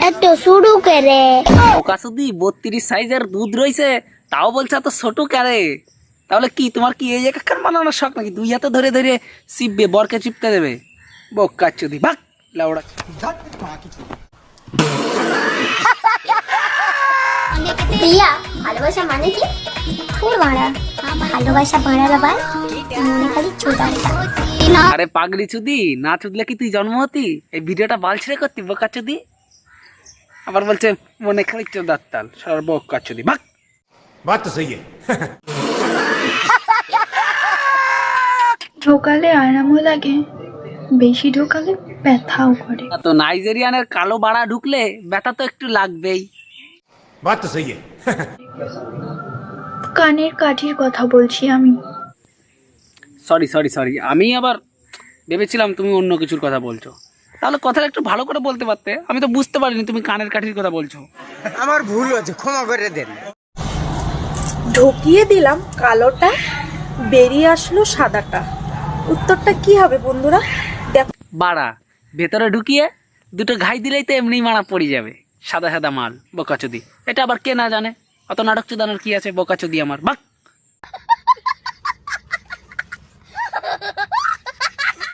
একটু শুরু করে ওকা শুধু 32 সাইজের দুধ রয়েছে, তাও বলছে এত ছোট কারে। তাহলে কি তোমার কি এই একাকার বানানোর শখ নাকি? দুই হাতে ধরে ধরে চিপবে, বরকে চিপতে দেবে? বক্কা চুদি ভাগ লাউড়া। দিয়া ভালোবাসা মানে কি? ফুল মারা ভালোবাসা মারা বাবা মনে খালি চুদারটা আরে পাগড়ি চুদি, না চুদলে কি তুই জন্ম হতি? এই ভিডিওটা বাল ছেড়ে করতি বোকা চুদি। আবার বলছে মনে খালি চোদার তাল, সর বোকা চুদি ভাগ। बात तो सही है। ঢোকালে আরামও লাগে, বেশি ঢোকালে ব্যথাও করে। তো নাইজেরিয়ানের কালো বাড়া ঢুকলে ব্যথা তো একটু লাগবেই। बात तो सही है। কানের কাঠির কথা বলছি আমি। সরি সরি সরি, আমি আবার ভেবেছিলাম তুমি অন্য কিছুর কথা বলছো। তাহলে কথাটা একটু ভালো করে বলতে পারতে, আমি তো বুঝতে পারিনি তুমি কানের কাঠির কথা বলছো। আমার ভুল হয়েছে, ক্ষমা করে দেন। ঢুকিয়ে দিলাম কালোটা, বেরিয়ে আসলো সাদাটা। উত্তরটা কি হবে বন্ধুরা? দেখো বাড়া ভেতরে ঢুকিয়ে দুটো ঘাই দিলেই তো এমনি মারা পড়ে যাবে, সাদা সাদা মাল বোকাচুদি। এটা আবার কে না জানে? অত নাটক চুদানোর কি আছে বোকাচুদি আমার, বাক।